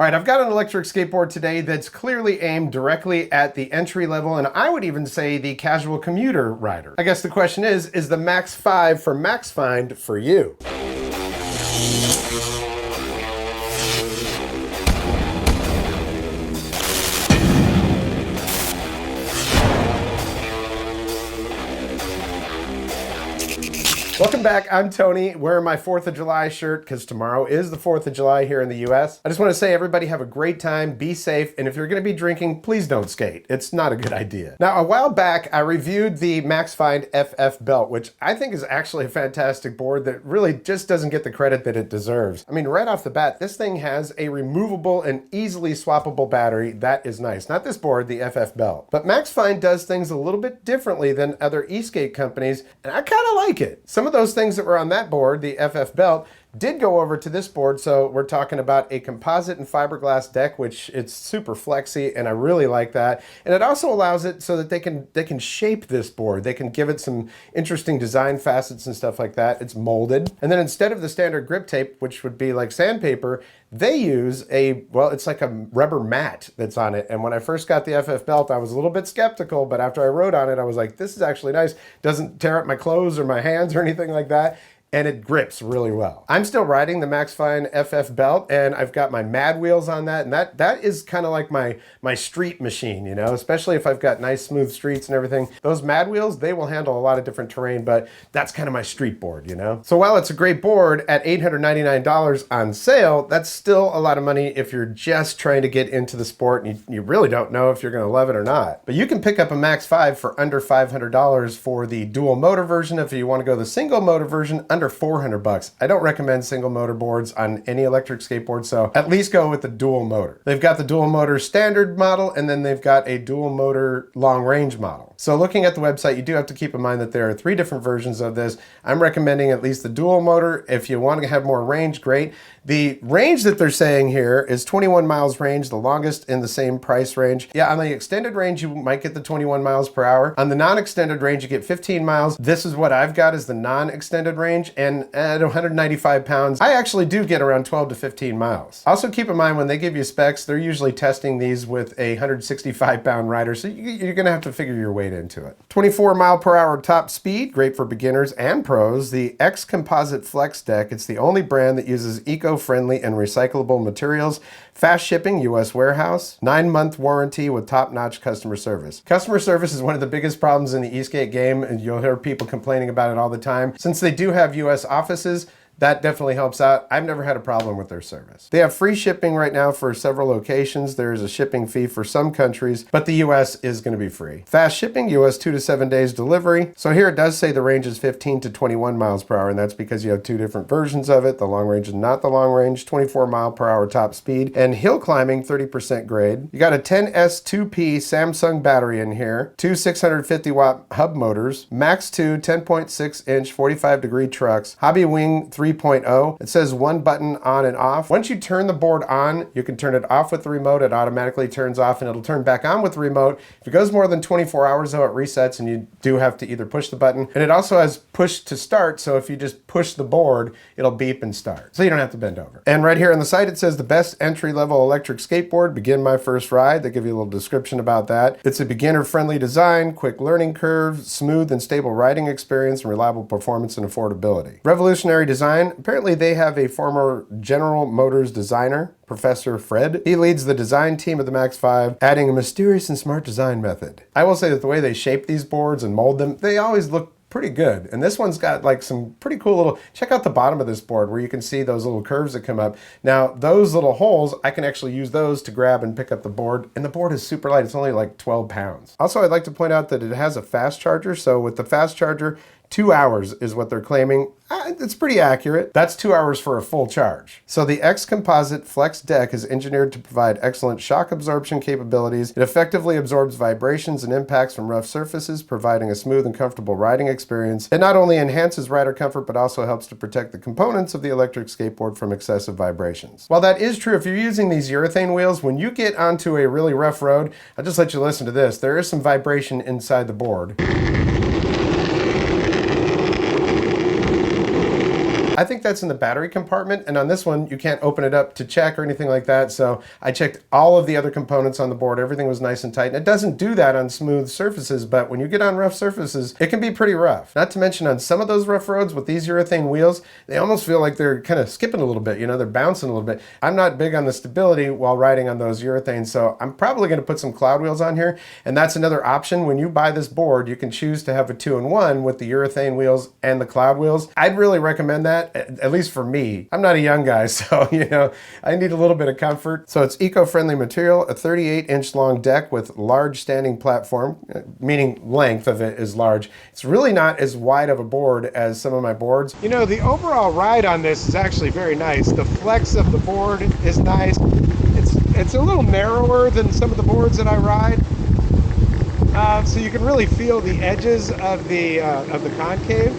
All right, I've got an electric skateboard today that's clearly aimed directly at the entry level, and I would even say the casual commuter rider. I guess the question is the Max 5 from Maxfind for you? Welcome back, I'm Tony, wearing my 4th of July shirt because tomorrow is the 4th of July here in the US. I just want to say everybody have a great time, be safe, and if you're going to be drinking, please don't skate. It's not a good idea. Now, a while back, I reviewed the Maxfind FF belt, which I think is actually a fantastic board that really just doesn't get the credit that it deserves. I mean, right off the bat, this thing has a removable and easily swappable battery. That is nice. Not this board, the FF belt. But Maxfind does things a little bit differently than other e-skate companies, and I kind of like it. Some of those things that were on that board, the FF belt, did go over to this board, so we're talking about a composite and fiberglass deck, which it's super flexy, and I really like that. And it also allows it so that they can shape this board. They can give it some interesting design facets and stuff like that. It's molded. And then instead of the standard grip tape, which would be like sandpaper, they use it's like a rubber mat that's on it. And when I first got the FF belt, I was a little bit skeptical, but after I rode on it, I was like, this is actually nice. Doesn't tear up my clothes or my hands or anything like that. And it grips really well. I'm still riding the Maxfind FF belt, and I've got my Mad wheels on that, and that is kind of like my street machine, you know, especially if I've got nice smooth streets and everything. Those Mad wheels, they will handle a lot of different terrain, but that's kind of my street board, you know? So while it's a great board at $899 on sale, that's still a lot of money if you're just trying to get into the sport and you really don't know if you're gonna love it or not. But you can pick up a Max 5 for under $500 for the dual motor version. If you wanna go the single motor version, under $400. I don't recommend single motor boards on any electric skateboard, so at least go with the dual motor. They've got the dual motor standard model, and then they've got a dual motor long range model. So looking at the website, you do have to keep in mind that there are 3 different versions of this. I'm recommending at least the dual motor. If you want to have more range, great. The range that they're saying here is 21 miles range, the longest in the same price range. Yeah, on the extended range, you might get the 21 miles per hour. On the non-extended range, you get 15 miles. This is what I've got as the non-extended range, and at 195 pounds, I actually do get around 12 to 15 miles. Also keep in mind, when they give you specs, they're usually testing these with a 165 pound rider, so you're gonna have to figure your weight into it. 24 mile per hour top speed, great for beginners and pros. The X Composite Flex Deck, it's the only brand that uses eco-friendly and recyclable materials. Fast shipping, US warehouse, 9-month warranty with top-notch customer service. Customer service is one of the biggest problems in the e-skate game, and you'll hear people complaining about it all the time. Since they do have US offices, that definitely helps out. I've never had a problem with their service. They have free shipping right now for several locations. There is a shipping fee for some countries, but the US is going to be free. Fast shipping, US 2 to 7 days delivery. So here it does say the range is 15 to 21 miles per hour, and that's because you have 2 different versions of it. The long range and not the long range, 24 mile per hour top speed, and hill climbing, 30% grade. You got a 10S2P Samsung battery in here, 2 650 watt hub motors, Max 2 10.6 inch 45 degree trucks, Hobby Wing 3.0. It says 1 button on and off. Once you turn the board on, you can turn it off with the remote. It automatically turns off, and it'll turn back on with the remote. If it goes more than 24 hours, though, it resets, and you do have to either push the button. And it also has push to start, so if you just push the board, it'll beep and start. So you don't have to bend over. And right here on the site, it says the best entry-level electric skateboard, begin my first ride. They give you a little description about that. It's a beginner-friendly design, quick learning curve, smooth and stable riding experience, and reliable performance and affordability. Revolutionary design. Apparently they have a former General Motors designer, Professor Fred. He leads the design team of the Max 5, adding a mysterious and smart design method. I will say that the way they shape these boards and mold them, they always look pretty good. And this one's got like some pretty cool little, check out the bottom of this board where you can see those little curves that come up. Now, those little holes, I can actually use those to grab and pick up the board. And the board is super light. It's only like 12 pounds. Also, I'd like to point out that it has a fast charger. So with the fast charger, 2 hours is what they're claiming. It's pretty accurate. That's 2 hours for a full charge. So the X Composite Flex Deck is engineered to provide excellent shock absorption capabilities. It effectively absorbs vibrations and impacts from rough surfaces, providing a smooth and comfortable riding experience. It not only enhances rider comfort, but also helps to protect the components of the electric skateboard from excessive vibrations. While that is true, if you're using these urethane wheels, when you get onto a really rough road, I'll just let you listen to this. There is some vibration inside the board. I think that's in the battery compartment, and on this one, you can't open it up to check or anything like that, so I checked all of the other components on the board. Everything was nice and tight, and it doesn't do that on smooth surfaces, but when you get on rough surfaces, it can be pretty rough. Not to mention on some of those rough roads with these urethane wheels, they almost feel like they're kind of skipping a little bit, you know, they're bouncing a little bit. I'm not big on the stability while riding on those urethanes, so I'm probably going to put some cloud wheels on here, and that's another option. When you buy this board, you can choose to have a 2-in-1 with the urethane wheels and the cloud wheels. I'd really recommend that, at least for me. I'm not a young guy, so, you know, I need a little bit of comfort. So it's eco-friendly material, a 38-inch long deck with large standing platform, meaning length of it is large. It's really not as wide of a board as some of my boards. You know, the overall ride on this is actually very nice. The flex of the board is nice. It's a little narrower than some of the boards that I ride. So you can really feel the edges of the concave,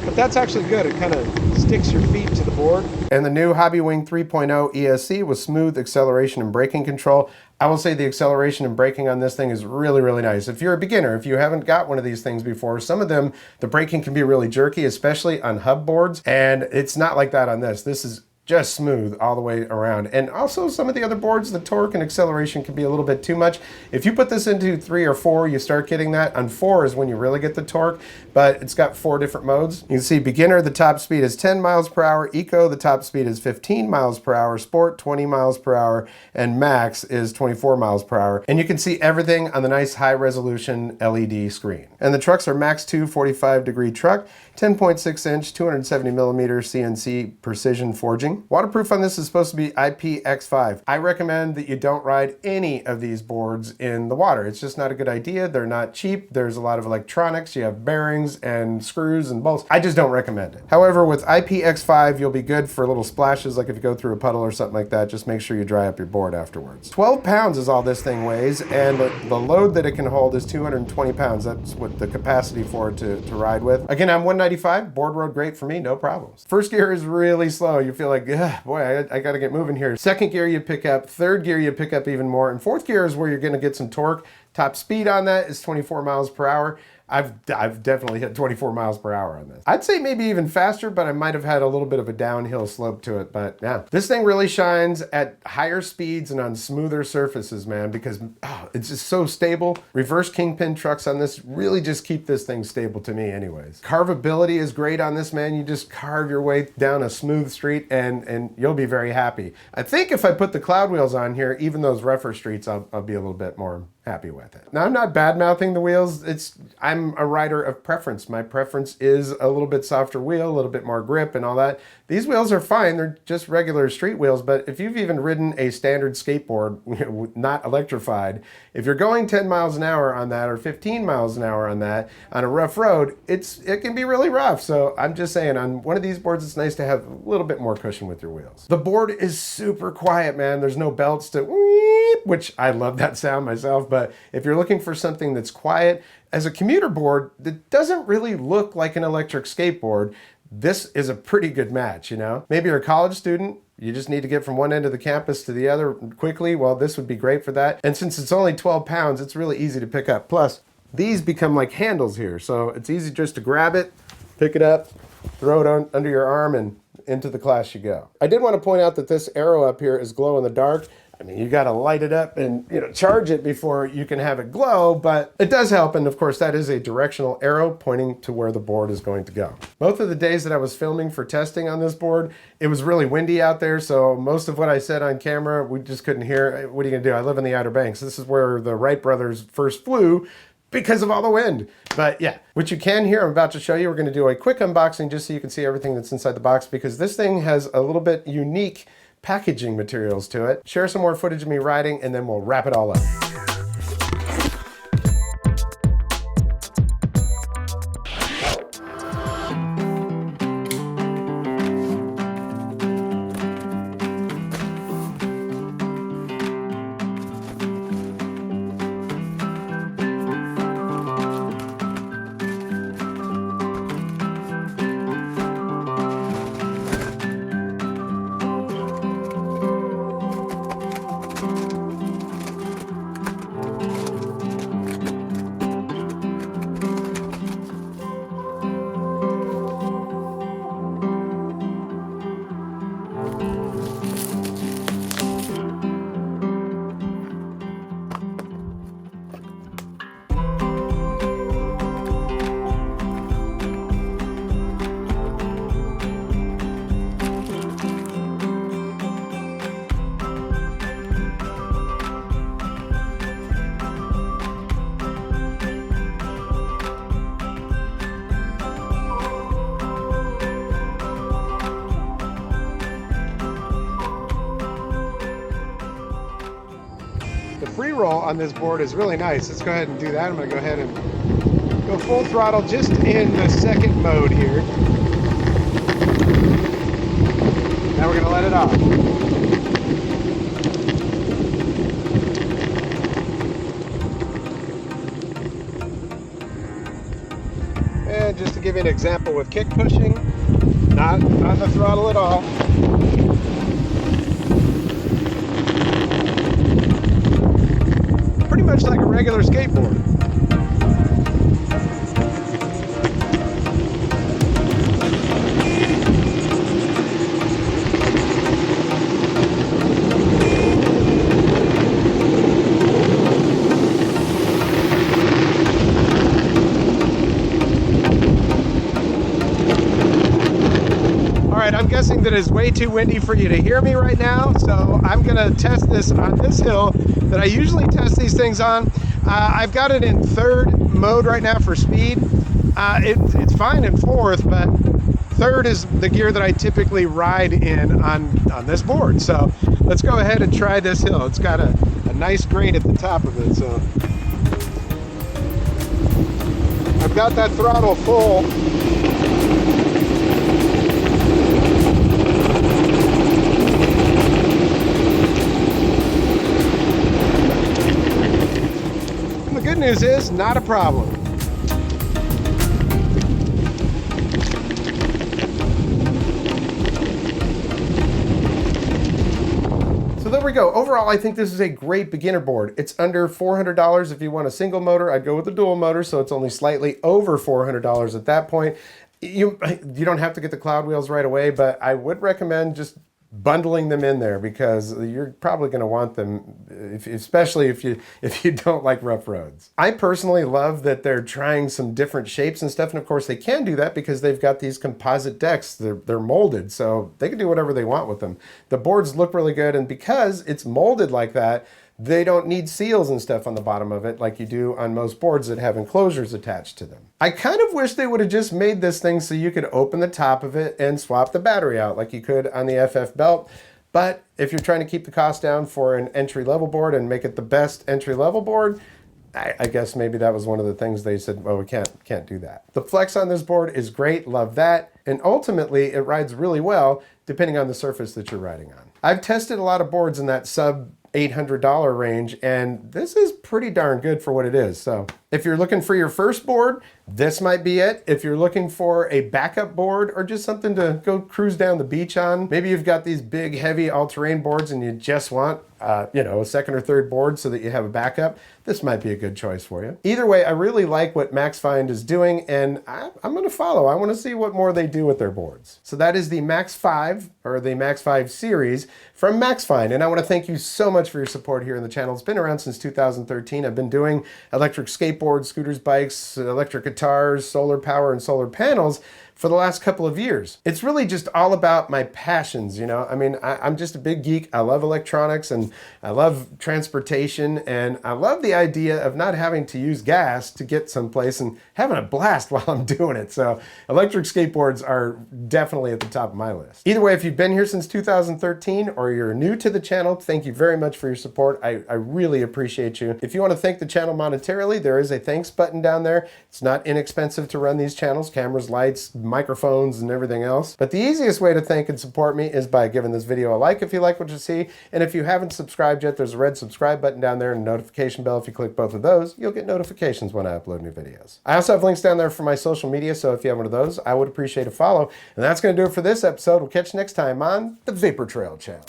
but that's actually good. It kind of sticks your feet to the board. And the new Hobbywing 3.0 ESC with smooth acceleration and braking control. I will say the acceleration and braking on this thing is really, really nice. If you're a beginner, if you haven't got one of these things before, some of them, the braking can be really jerky, especially on hub boards, and it's not like that on this. This is just smooth all the way around. And also some of the other boards, the torque and acceleration can be a little bit too much. If you put this into 3 or 4, you start getting that. On 4 is when you really get the torque, but it's got 4 different modes. You can see beginner, the top speed is 10 miles per hour. Eco, the top speed is 15 miles per hour. Sport, 20 miles per hour. And max is 24 miles per hour. And you can see everything on the nice high resolution LED screen. And the trucks are Max 2 45-degree truck, 10.6 inch, 270 millimeter CNC precision forging. Waterproof on this is supposed to be IPX5. I recommend that you don't ride any of these boards in the water. It's just not a good idea. They're not cheap. There's a lot of electronics. You have bearings and screws and bolts. I just don't recommend it. However, with IPX5, you'll be good for little splashes, like if you go through a puddle or something like that. Just make sure you dry up your board afterwards. 12 pounds is all this thing weighs, and the load that it can hold is 220 pounds. That's what the capacity for it to ride with. Again, I'm 195. Board rode great for me, no problems. First gear is really slow. You feel like, boy, I got to get moving here. Second gear you pick up, third gear you pick up even more, and fourth gear is where you're going to get some torque. Top speed on that is 24 miles per hour. I've definitely hit 24 miles per hour on this. I'd say maybe even faster, but I might have had a little bit of a downhill slope to it. But yeah, this thing really shines at higher speeds and on smoother surfaces, man, because it's just so stable. Reverse kingpin trucks on this really just keep this thing stable to me anyways. Carvability is great on this, man. You just carve your way down a smooth street and you'll be very happy. I think if I put the cloud wheels on here, even those rougher streets, I'll be a little bit more happy with it. Now, I'm not bad-mouthing the wheels. I'm a rider of preference. My preference is a little bit softer wheel, a little bit more grip and all that. These wheels are fine. They're just regular street wheels, but if you've even ridden a standard skateboard, not electrified, if you're going 10 miles an hour on that or 15 miles an hour on that on a rough road, it can be really rough. So I'm just saying, on one of these boards, it's nice to have a little bit more cushion with your wheels. The board is super quiet, man. There's no belts to weep, which I love that sound myself, but if you're looking for something that's quiet, as a commuter board that doesn't really look like an electric skateboard, this is a pretty good match, you know? Maybe you're a college student, you just need to get from one end of the campus to the other quickly. Well, this would be great for that. And since it's only 12 pounds, it's really easy to pick up. Plus, these become like handles here, so it's easy just to grab it, pick it up, throw it on under your arm, and into the class you go. I did want to point out that this arrow up here is glow in the dark. I mean, you got to light it up and, charge it before you can have it glow, but it does help. And of course, that is a directional arrow pointing to where the board is going to go. Both of the days that I was filming for testing on this board, it was really windy out there. So most of what I said on camera, we just couldn't hear. What are you going to do? I live in the Outer Banks. This is where the Wright brothers first flew because of all the wind. But yeah, what you can hear, I'm about to show you. We're going to do a quick unboxing just so you can see everything that's inside the box, because this thing has a little bit unique packaging materials to it. Share some more footage of me riding, and then we'll wrap it all up. The free roll on this board is really nice. Let's go ahead and do that. I'm going to go ahead and go full throttle just in the second mode here. Now we're going to let it off. And just to give you an example with kick pushing, not on the throttle at all. Pretty much like a regular skateboard. I'm guessing that it's way too windy for you to hear me right now, so I'm gonna test this on this hill that I usually test these things on. I've got it in third mode right now for speed. It's fine in fourth, but third is the gear that I typically ride in on this board. So let's go ahead and try this hill. It's got a nice grade at the top of it, so I've got that throttle full. Good news is, not a problem. So there we go. Overall, I think this is a great beginner board. It's under $400 if you want a single motor. I'd go with a dual motor, so it's only slightly over $400 at that point. You don't have to get the cloud wheels right away, but I would recommend just bundling them in there because you're probably going to want them, especially if you don't like rough roads. I personally love that they're trying some different shapes and stuff, and of course they can do that because they've got these composite decks. They're molded, so they can do whatever they want with them. The boards look really good, and because it's molded like that, they don't need seals and stuff on the bottom of it like you do on most boards that have enclosures attached to them. I kind of wish they would have just made this thing so you could open the top of it and swap the battery out like you could on the FF belt. But if you're trying to keep the cost down for an entry-level board and make it the best entry-level board, I guess maybe that was one of the things they said, well, we can't do that. The flex on this board is great, love that. And ultimately, it rides really well depending on the surface that you're riding on. I've tested a lot of boards in that sub $800 range, and this is pretty darn good for what it is. So if you're looking for your first board, this might be it. If you're looking for a backup board or just something to go cruise down the beach on, maybe you've got these big heavy all-terrain boards and you just want a second or third board so that you have a backup, this might be a good choice for you. Either way, I really like what Maxfind is doing, and I'm going to follow. I want to see what more they do with their boards. So that is the Max 5, or the Max 5 series from Maxfind, and I want to thank you so much for your support here in the channel. It's been around since 2013. I've been doing electric skateboards, scooters, bikes, electric guitars, solar power, and solar panels for the last couple of years. It's really just all about my passions, you know? I mean, I'm just a big geek. I love electronics and I love transportation, and I love the idea of not having to use gas to get someplace and having a blast while I'm doing it. So electric skateboards are definitely at the top of my list. Either way, if you've been here since 2013 or you're new to the channel, thank you very much for your support. I really appreciate you. If you want to thank the channel monetarily, there is a thanks button down there. It's not inexpensive to run these channels, cameras, lights, microphones, and everything else. But the easiest way to thank and support me is by giving this video a like if you like what you see. And if you haven't subscribed yet, there's a red subscribe button down there and a notification bell. If you click both of those, you'll get notifications when I upload new videos. I also have links down there for my social media, so if you have one of those, I would appreciate a follow. And that's going to do it for this episode. We'll catch you next time on the Vapor Trail channel.